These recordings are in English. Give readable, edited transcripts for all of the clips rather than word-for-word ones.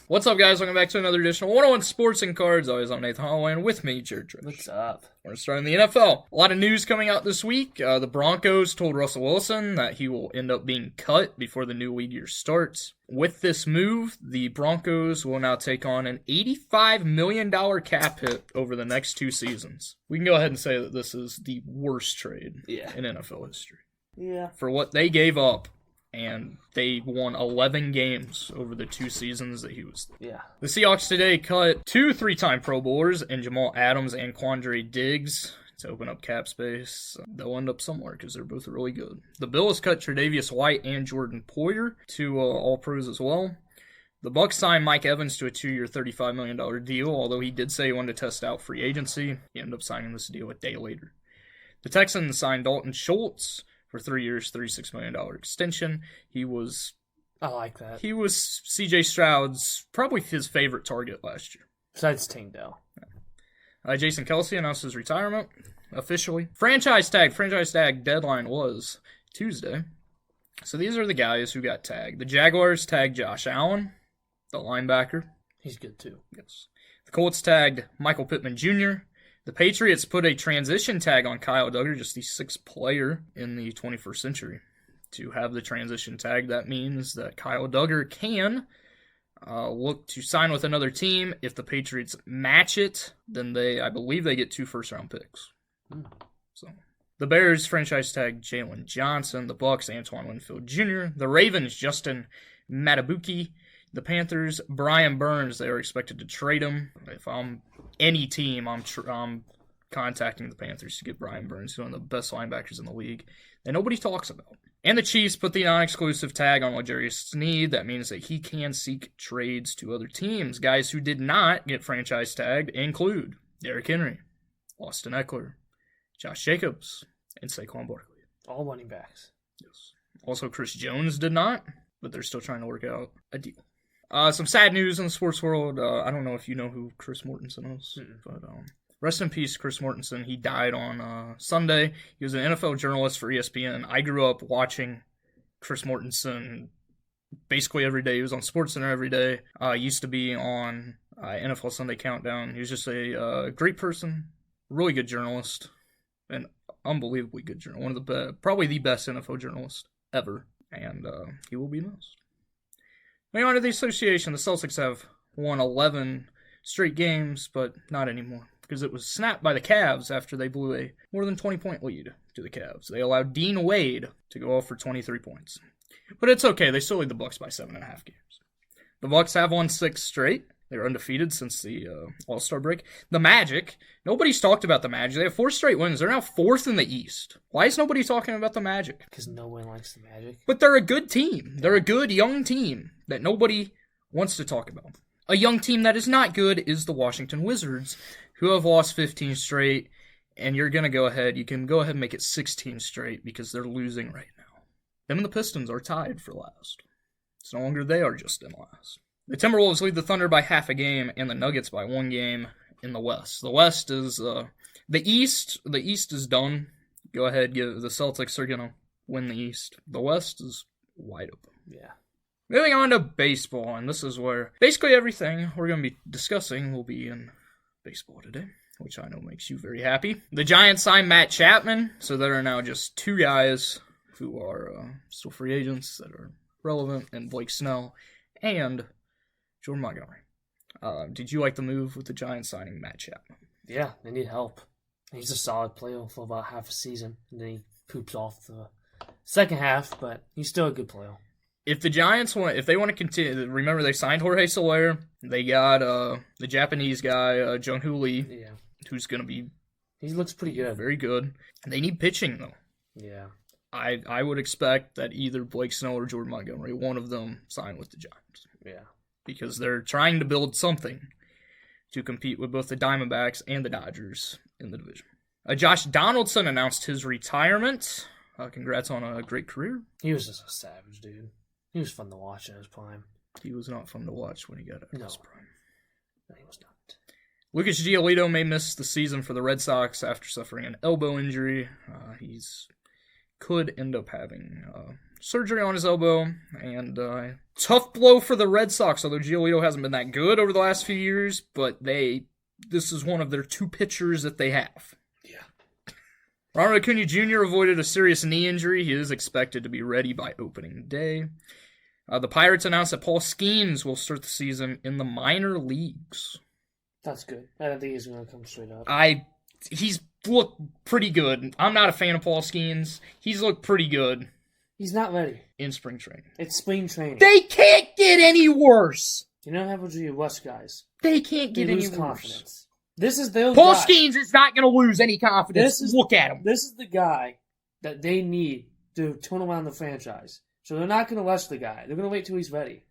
What's up, guys? Welcome back to another edition of 101 Sports and Cards. Always, I'm Nathan Holloway, and with me, Jared Trish. What's up? We're starting the NFL. A lot of news coming out this week. The Broncos told Russell Wilson that he will end up being cut before the new league year starts. With this move, the Broncos will now take on an $85 million cap hit over the next 2 seasons. We can go ahead and say that this is the worst trade in NFL history. Yeah. For what they gave up. And they won 11 games over the 2 seasons that he was there. Yeah. The Seahawks today cut 2 3-time Pro Bowlers in Jamal Adams and Quandre Diggs to open up cap space. They'll end up somewhere because they're both really good. The Bills cut Tre'Davious White and Jordan Poyer to All-Pros as well. The Bucs signed Mike Evans to a 2-year, $35 million deal, although he did say he wanted to test out free agency. He ended up signing this deal a day later. The Texans signed Dalton Schultz for 3 years, $36 million extension. I like that. He was C.J. Stroud's, probably his favorite target last year. Besides Tingdale. Jason Kelce announced his retirement, officially. Franchise tag deadline was Tuesday. So these are the guys who got tagged. The Jaguars tagged Josh Allen, the linebacker. He's good too. Yes. The Colts tagged Michael Pittman Jr., The Patriots put a transition tag on Kyle Duggar, just the 6th player in the 21st century to have the transition tag. That means that Kyle Duggar can look to sign with another team. If the Patriots match it, then I believe they get 2 first-round picks. So the Bears franchise tag Jalen Johnson. The Bucs Antoine Winfield Jr. The Ravens Justin Matabuki. The Panthers Brian Burns. They are expected to trade him. If I'm any team, I'm contacting the Panthers to get Brian Burns, one of the best linebackers in the league that nobody talks about. And the Chiefs put the non-exclusive tag on L'Jarius Sneed. That means that he can seek trades to other teams. Guys who did not get franchise tagged include Derrick Henry, Austin Eckler, Josh Jacobs, and Saquon Barkley. All running backs. Yes. Also, Chris Jones did not, but they're still trying to work out a deal. Some sad news in the sports world. I don't know if you know who Chris Mortensen is, but rest in peace, Chris Mortensen. He died on Sunday. He was an NFL journalist for ESPN. I grew up watching Chris Mortensen basically every day. He was on SportsCenter every day. Used to be on NFL Sunday Countdown. He was just a great person, really good journalist, and unbelievably good journalist. One of the probably the best NFL journalist ever, and he will be missed. Moving on to the association, the Celtics have won 11 straight games, but not anymore, because it was snapped by the Cavs after they blew a more than 20-point lead to the Cavs. They allowed Dean Wade to go off for 23 points. But it's okay, they still lead the Bucks by 7.5 games. The Bucks have won 6 straight. They're undefeated since the All-Star break. The Magic, nobody's talked about the Magic. They have 4 straight wins. They're now 4th in the East. Why is nobody talking about the Magic? Because no one likes the Magic. But they're a good team. They're a good young team that nobody wants to talk about. A young team that is not good is the Washington Wizards, who have lost 15 straight, and you can go ahead and make it 16 straight because they're losing right now. Them and the Pistons are tied for last. It's no longer they are just in last. The Timberwolves lead the Thunder by half a game, and the Nuggets by 1 game in the West. The West is the East. The East is done. Go ahead, the Celtics are gonna win the East. The West is wide open. Yeah. Moving on to baseball, and this is where basically everything we're going to be discussing will be in baseball today, which I know makes you very happy. The Giants signed Matt Chapman, so there are now just 2 guys who are still free agents that are relevant, and Blake Snell and Jordan Montgomery. Did you like the move with the Giants signing Matt Chapman? Yeah, they need help. He's a solid player for about half a season, and then he poops off the second half, but he's still a good player. If the Giants want to continue, remember they signed Jorge Soler. They got the Japanese guy, Jung-Hoo Lee, who's going to be... He looks pretty good. Very good. They need pitching, though. Yeah. I would expect that either Blake Snell or Jordan Montgomery, one of them, sign with the Giants. Yeah. Because they're trying to build something to compete with both the Diamondbacks and the Dodgers in the division. Josh Donaldson announced his retirement. Congrats on a great career. He was just a savage, dude. He was fun to watch in his prime. He was not fun to watch when he got out of his prime. No, he was not. Lucas Giolito may miss the season for the Red Sox after suffering an elbow injury. Could end up having surgery on his elbow, and tough blow for the Red Sox, although Giolito hasn't been that good over the last few years, but this is one of their 2 pitchers that they have. Yeah. Ronald Acuna Jr. avoided a serious knee injury. He is expected to be ready by opening day. The Pirates announced that Paul Skeens will start the season in the minor leagues. That's good. I don't think he's going to come straight up. He's looked pretty good. I'm not a fan of Paul Skeens. He's looked pretty good. He's not ready. In spring training. It's spring training. They can't get any worse. You know what happens with your West guys? They can't get any lose worse. Confidence. This is their Paul guy. Skeens is not going to lose any confidence. Look at him. This is the guy that they need to turn around the franchise. So they're not going to rush the guy. They're going to wait till he's ready.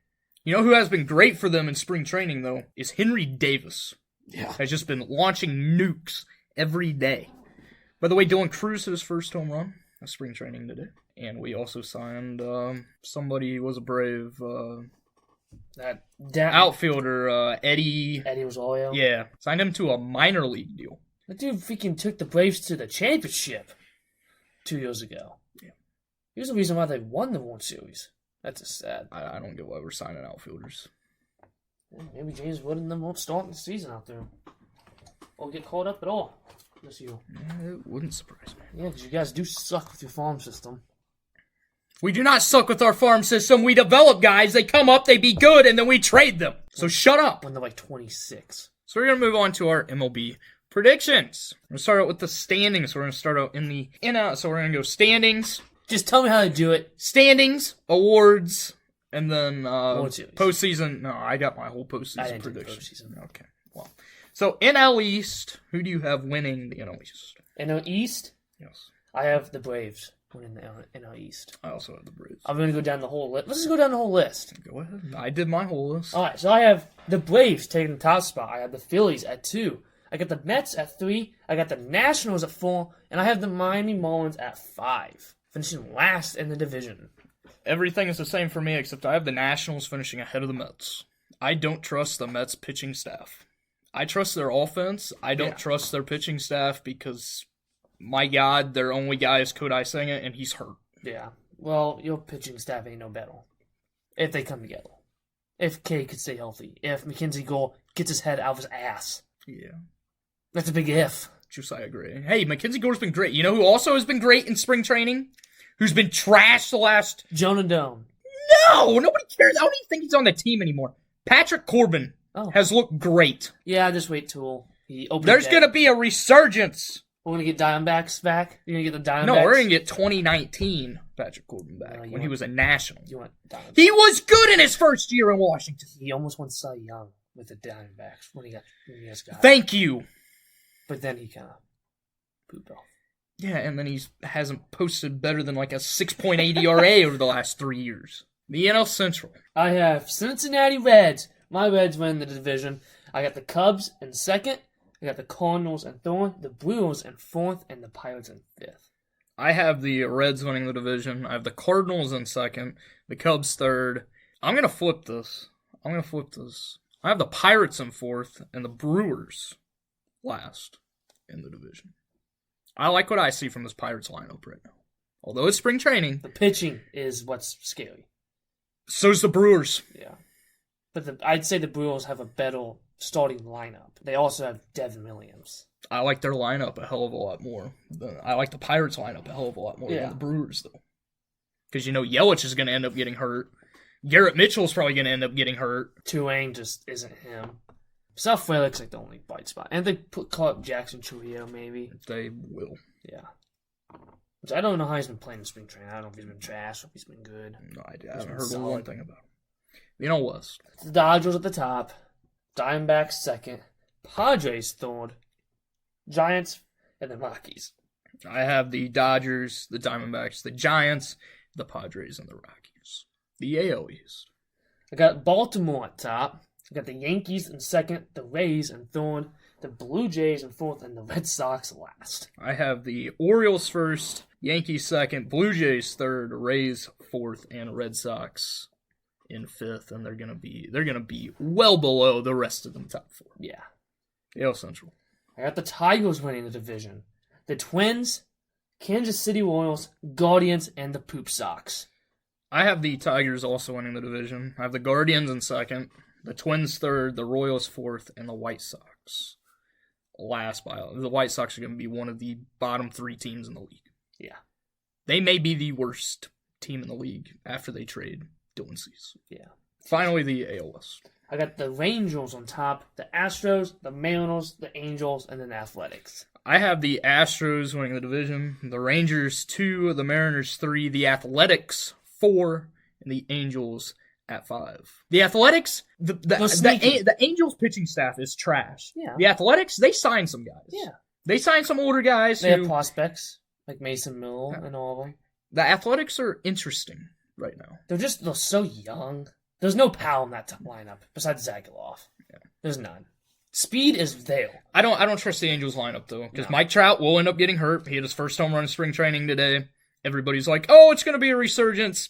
You know who has been great for them in spring training, though, is Henry Davis. Yeah. Has just been launching nukes every day. By the way, Dylan Cruz hit his first home run in spring training today. And we also signed somebody who was a Brave, that outfielder, Eddie. Eddie Rosario. Yeah. Signed him to a minor league deal. That dude freaking took the Braves to the championship 2 years ago. Yeah. He was the reason why they won the World Series. That's just sad. I don't get why we're signing outfielders. Yeah, maybe James Wood and them won't start the season out there. Or get called up at all this year. Yeah, it wouldn't surprise me. Yeah, because you guys do suck with your farm system. We do not suck with our farm system. We develop guys. They come up, they be good, and then we trade them. So shut up. When they're like 26. So we're going to move on to our MLB predictions. We're going to start out with the standings. We're going to start out in the in-out. So we're going to go standings. Just tell me how to do it. Standings, awards, and then Series. Postseason. No, I got my whole I postseason didn't do prediction. postseason. Okay, well. So NL East, who do you have winning the NL East? NL East, Yes. I have the Braves winning the NL East. I also have the Braves. I'm going to go down the whole list. Let's just go down the whole list. Go ahead. I did my whole list. All right, so I have the Braves taking the top spot. I have the Phillies at 2. I got the Mets at 3. I got the Nationals at 4. And I have the Miami Marlins at 5. Finishing last in the division. Everything is the same for me, except I have the Nationals finishing ahead of the Mets. I don't trust the Mets pitching staff. I trust their offense. I don't trust their pitching staff because, my God, their only guy is Kodai Senga, and he's hurt. Yeah. Well, your pitching staff ain't no better. If they come together. If K could stay healthy. If Mackenzie Gore gets his head out of his ass. Yeah. That's a big if. I agree. Hey, Mackenzie Gore's been great. You know who also has been great in spring training? Who's been trashed the last... Jonah Dome. No! Nobody cares. I don't even think he's on the team anymore. Patrick Corbin has looked great. Yeah, just wait till he opens. There's going to be a resurgence. We're going to get Diamondbacks back? You're going to get the Diamondbacks? No, we're going to get 2019 Patrick Corbin back when he was a National. You want Diamondbacks? He was good in his first year in Washington. He almost won Cy Young with the Diamondbacks when he got Thank you. But then he kind of pooped off. Yeah, and then he hasn't posted better than like a 6.8 ERA over the last 3 years. The NL Central. I have Cincinnati Reds. My Reds win the division. I got the Cubs in second. I got the Cardinals in third, the Brewers in fourth, and the Pirates in fifth. I have the Reds winning the division. I have the Cardinals in second, the Cubs third. I'm going to flip this. I have the Pirates in fourth, and the Brewers last in the division. I like what I see from this Pirates lineup right now. Although it's spring training. The pitching is what's scary. So's the Brewers. Yeah. But I'd say the Brewers have a better starting lineup. They also have Devin Williams. I like their lineup a hell of a lot more. I like the Pirates lineup a hell of a lot more than the Brewers, though. Because, Yelich is going to end up getting hurt. Garrett Mitchell's probably going to end up getting hurt. Tulane just isn't him. South Frelick's like the only bright spot. And they call up Jackson Trujillo, maybe. They will. Yeah. Which I don't know how he's been playing in spring training. I don't know if he's been trash or if he's been good. No idea. I haven't heard one thing about him. The NL West. The Dodgers at the top. Diamondbacks second. Padres third. Giants, and the Rockies. I have the Dodgers, the Diamondbacks, the Giants, the Padres, and the Rockies. The AL East. I got Baltimore at top. I got the Yankees in second, the Rays in third, the Blue Jays in fourth, and the Red Sox last. I have the Orioles first, Yankees second, Blue Jays third, Rays fourth, and Red Sox in fifth, and they're gonna be well below the rest of them top four. Yeah. AL Central. I got the Tigers winning the division. The Twins, Kansas City Royals, Guardians, and the Poop Sox. I have the Tigers also winning the division. I have the Guardians in second, the Twins third, the Royals fourth, and the White Sox last. The White Sox are going to be one of the bottom 3 teams in the league. Yeah. They may be the worst team in the league after they trade Dylan Cease. Yeah. Finally, the AL West. I got the Rangers on top, the Astros, the Mariners, the Angels, and then the Athletics. I have the Astros winning the division, the Rangers 2, the Mariners 3, the Athletics 4, and the Angels at 5. The Athletics, the Angels pitching staff is trash. Yeah. The Athletics, they signed some guys. Yeah. They signed some older guys. They have prospects, like Mason Mill and all of them. The Athletics are interesting right now. They're so young. There's no power in that top lineup besides Zagiloff. Yeah. There's none. Speed is there. I don't trust the Angels lineup though, because Mike Trout will end up getting hurt. He had his first home run in spring training today. Everybody's like, "Oh, it's going to be a resurgence."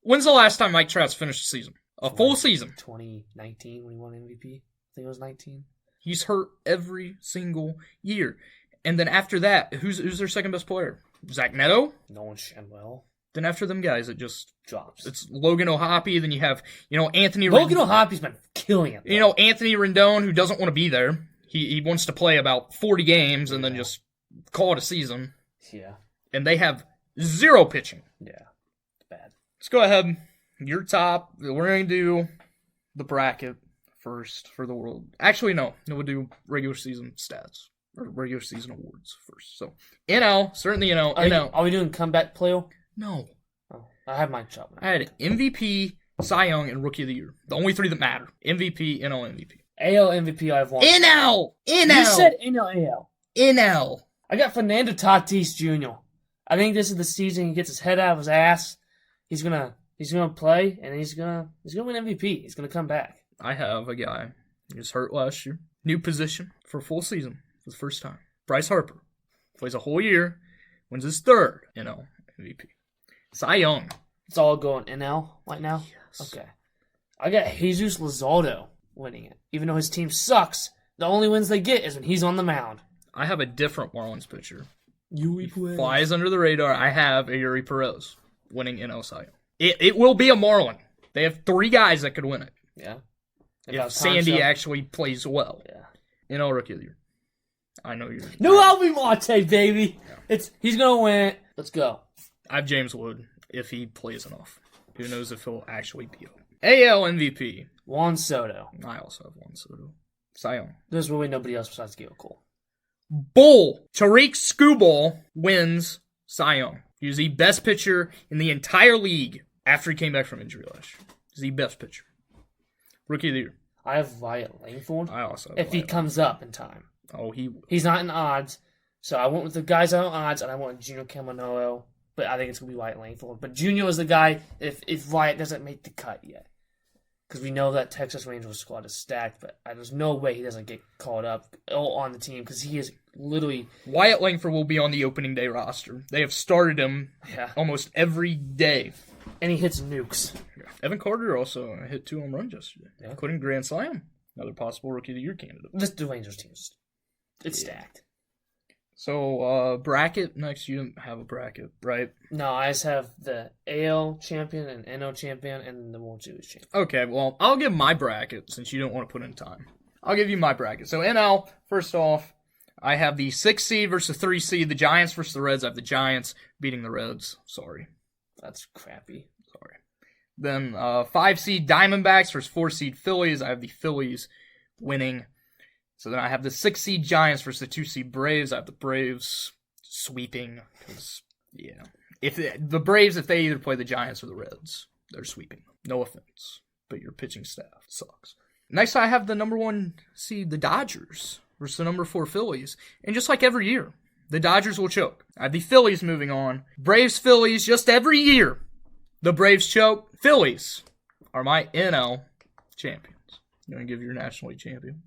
When's the last time Mike Trout's finished the season? Full season. 2019 when he won MVP. I think it was 19. He's hurt every single year. And then after that, who's their second best player? Zach Neto? Nolan Shanwell. Then after them guys, it just drops. It's Logan O'Hoppe. Then you have, Anthony. Logan O'Hoppe's been killing it. Though. Anthony Rendon, who doesn't want to be there. He wants to play about 40 games and then just call it a season. Yeah. And they have zero pitching. Yeah. It's bad. Let's go ahead. Your top. We're going to do the bracket first for the world. Actually, no. We'll do regular season stats. Or regular season awards first. So, NL. Certainly NL. NL. Are we doing comeback player? No. Oh, I have my chop. I had MVP, Cy Young, and Rookie of the Year. The only 3 that matter. MVP, NL, MVP. AL MVP I have one. NL! You said NL, AL. NL. I got Fernando Tatis Jr. I think this is the season he gets his head out of his ass. He's gonna play, and he's gonna win MVP. He's gonna come back. I have a guy. He was hurt last year. New position for a full season for the first time. Bryce Harper. Plays a whole year. Wins his 3rd NL MVP. Cy Young. It's all going NL right now? Yes. Okay. I got Jesus Luzardo winning it. Even though his team sucks, the only wins they get is when he's on the mound. I have a different Marlins pitcher. Yuri Perez. Flies under the radar. I have a Yuri Perez winning NL Cy Young. It will be a Marlin. They have 3 guys that could win it. Yeah. If Sandy actually plays well. Yeah. NL Rookie of the Year. I know you're... No Alvin Marte, baby! Yeah. He's gonna win it. Let's go. I have James Wood if he plays enough. Who knows if he'll actually be up. AL MVP. Juan Soto. I also have Juan Soto. Cy Young. There's really nobody else besides Gale Cole. Bull. Tariq Skubal wins Cy Young. He was the best pitcher in the entire league after he came back from injury last year. He's the best pitcher. Rookie of the Year. I have Wyatt Langford. I also have if he comes up in time. Oh, he will. He's not in odds. So I went with the guys on odds, and I went with Gino Caminolo. But I think it's going to be Wyatt Langford. But Junior is the guy if Wyatt doesn't make the cut yet. Because we know that Texas Rangers squad is stacked, but there's no way he doesn't get called up on the team because he is literally... Wyatt Langford will be on the opening day roster. They have started him almost every day. And he hits nukes. Yeah. Evan Carter also hit 2 home runs yesterday, including Grand Slam. Another possible Rookie of the Year candidate. The Rangers team it's stacked. So, bracket next. You didn't have a bracket, right? No, I just have the AL champion and NL champion and the World Series champion. Okay, well, I'll give my bracket since you don't want to put in time. I'll give you my bracket. So, NL, first off, I have the 6 seed versus 3 seed. The Giants versus the Reds. I have the Giants beating the Reds. Sorry. That's crappy. Sorry. Then 5 seed Diamondbacks versus 4 seed Phillies. I have the Phillies winning. So then I have the 6 seed Giants versus the 2 seed Braves. I have the Braves sweeping. Because, if the Braves, if they either play the Giants or the Reds, they're sweeping. No offense, but your pitching staff sucks. Next, I have the number 1 seed, the Dodgers, versus the number 4 Phillies. And just like every year, the Dodgers will choke. I have the Phillies moving on. Braves, Phillies, just every year, the Braves choke. Phillies are my NL champions. You want to give your National League champion?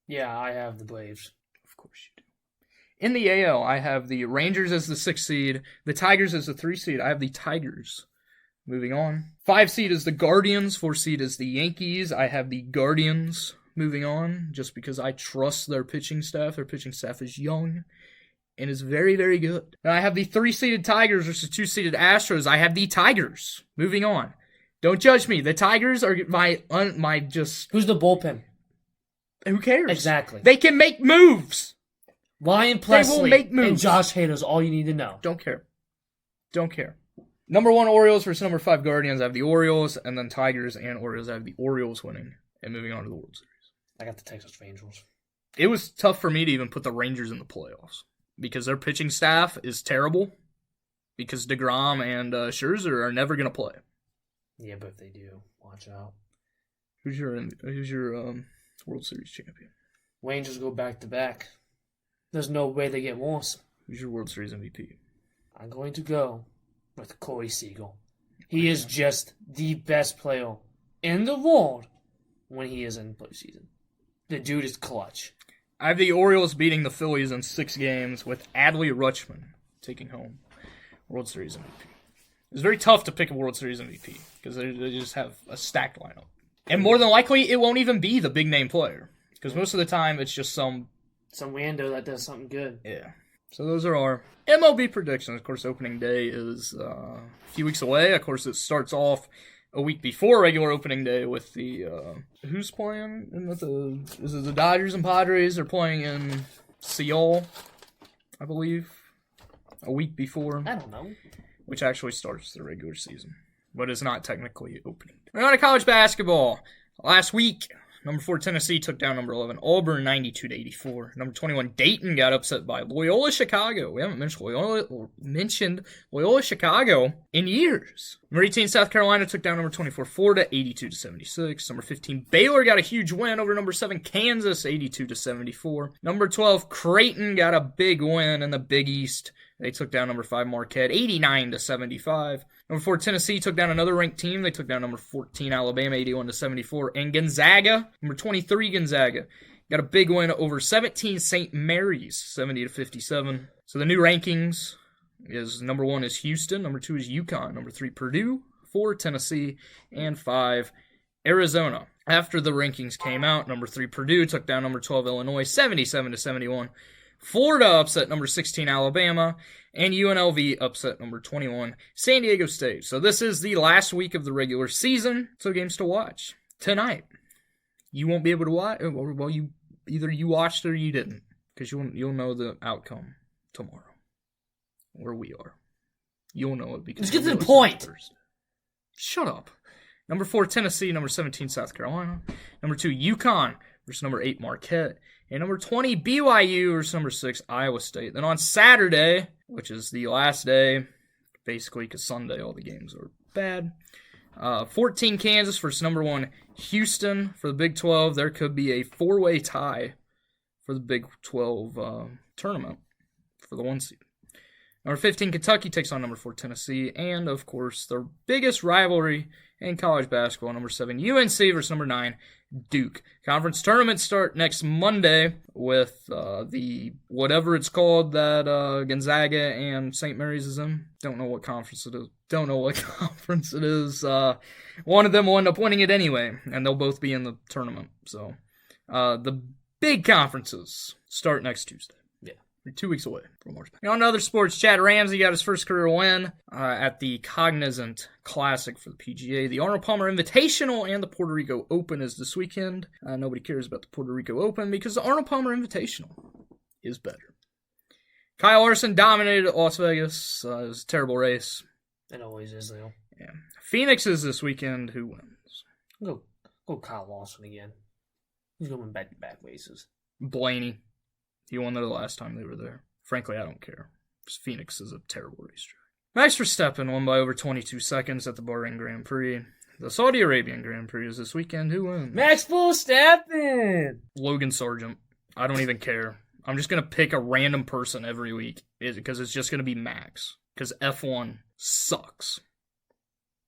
Yeah, I have the Braves. Of course you do. In the AL, I have the Rangers as the 6th seed, the Tigers as the 3 seed. I have the Tigers. Moving on. 5 seed is the Guardians, 4 seed is the Yankees. I have the Guardians moving on, just because I trust their pitching staff. Their pitching staff is young, and is very, very good. And I have the 3-seeded Tigers versus 2-seeded Astros. I have the Tigers. Moving on. Don't judge me. The Tigers are my just... Who's the bullpen? Who cares? Exactly. They can make moves. Ryan Presley will make moves. and Josh Hader's all you need to know. Don't care. Don't care. Number 1 Orioles versus number 5 Guardians. I have the Orioles, and then Tigers and Orioles. I have the Orioles winning and moving on to the World Series. I got the Texas Rangers. It was tough for me to even put the Rangers in the playoffs because their pitching staff is terrible because DeGrom and Scherzer are never going to play. Yeah, but if they do, watch out. Who's your World Series champion? Rangers go back-to-back. There's no way they get worse. Who's your World Series MVP? I'm going to go with Corey Seager. He is just the best player in the world when he is in postseason. The dude is clutch. I have the Orioles beating the Phillies in 6 games with Adley Rutschman taking home World Series MVP. It's very tough to pick a World Series MVP because they just have a stacked lineup. And more than likely, it won't even be the big-name player because most of the time it's just some rando that does something good. Yeah. So those are our MLB predictions. Of course, opening day is a few weeks away. Of course, it starts off a week before regular opening day with the who's playing? Is it the Dodgers and Padres? They're playing in Seoul, I believe, a week before. I don't know. Which actually starts the regular season, but is not technically opening. We're on to college basketball. Last week, number 4 Tennessee took down number 11 Auburn 92-84. Number 21 Dayton got upset by Loyola Chicago. We haven't mentioned Loyola Chicago in years. Number 18 South Carolina took down number 24 Florida 82-76. Number 15 Baylor got a huge win over number 7 Kansas 82-74. Number 12 Creighton got a big win in the Big East. They took down number 5 Marquette 89-75. Number 4 Tennessee took down another ranked team. They took down number 14 Alabama 81-74. And Gonzaga, number 23 Gonzaga, got a big win over 17 St. Mary's 70-57. So the new rankings is number 1 is Houston, number 2 is UConn, number 3 Purdue, 4 Tennessee, and 5 Arizona. After the rankings came out, number 3 Purdue took down number 12 Illinois 77-71. Florida upset number 16 Alabama, and UNLV upset number 21 San Diego State. So this is the last week of the regular season, so games to watch tonight. You won't be able to watch. Well, either you watched or you didn't, because you'll know the outcome tomorrow, where we are. You'll know it because let's get to the point. First. Shut up. Number 4 Tennessee, number 17 South Carolina, number 2 UConn versus number 8 Marquette. And number 20, BYU versus number 6, Iowa State. Then on Saturday, which is the last day, basically because Sunday all the games are bad, 14 Kansas versus number 1, Houston for the Big 12. There could be a 4-way tie for the Big 12 tournament for the 1 seed. Number 15, Kentucky takes on number 4, Tennessee. And, of course, the biggest rivalry in college basketball, number 7, UNC versus number 9, Duke. Conference tournaments start next Monday with the whatever it's called that Gonzaga and St. Mary's is in. Don't know what conference it is. One of them will end up winning it anyway, and they'll both be in the tournament. So the big conferences start next Tuesday. We're 2 weeks away from March. On to other sports, Chad Ramsey got his first career win at the Cognizant Classic for the PGA. The Arnold Palmer Invitational and the Puerto Rico Open is this weekend. Nobody cares about the Puerto Rico Open because the Arnold Palmer Invitational is better. Kyle Larson dominated at Las Vegas. It was a terrible race. It always is, though. Yeah. Phoenix is this weekend. Who wins? Go Kyle Larson again. He's going to win back-to-back races. Blaney. He won there the last time they were there. Frankly, I don't care. Phoenix is a terrible racetrack. Max Verstappen won by over 22 seconds at the Bahrain Grand Prix. The Saudi Arabian Grand Prix is this weekend. Who wins? Max Verstappen! Logan Sargent. I don't even care. I'm just going to pick a random person every week because it's just going to be Max. Because F1 sucks.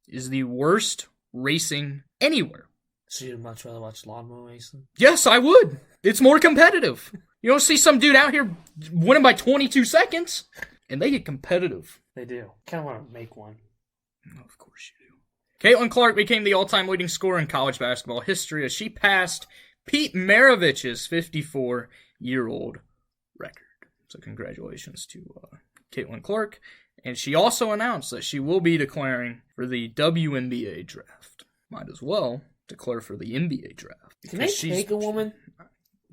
Is the worst racing anywhere. So you'd much rather watch lawnmower racing? Yes, I would. It's more competitive. You don't see some dude out here winning by 22 seconds. And they get competitive. They do. Kind of want to make one. Oh, of course you do. Caitlin Clark became the all-time leading scorer in college basketball history as she passed Pete Maravich's 54-year-old record. So congratulations to Caitlin Clark. And she also announced that she will be declaring for the WNBA draft. Might as well declare for the NBA draft. Can they take a woman?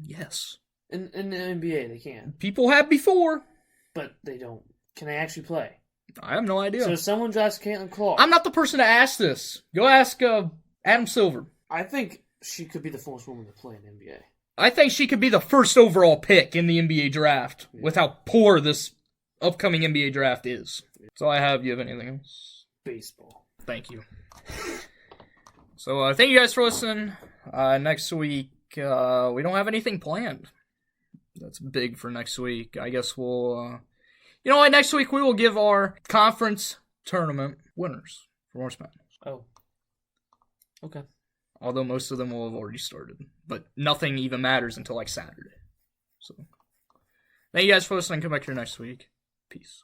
Yes. In the NBA, they can. People have before. But they don't. Can they actually play? I have no idea. So if someone drafts Caitlin Clark... I'm not the person to ask this. Go ask Adam Silver. I think she could be the first woman to play in the NBA. I think she could be the first overall pick in the NBA draft with how poor this upcoming NBA draft is. So I have. You have anything else? Baseball. Thank you. So thank you guys for listening. Next week, we don't have anything planned. That's big for next week. I guess we'll... you know what? Next week we will give our conference tournament winners for March Madness. Oh. Okay. Although most of them will have already started. But nothing even matters until like Saturday. So thank you guys for listening. Come back here next week. Peace.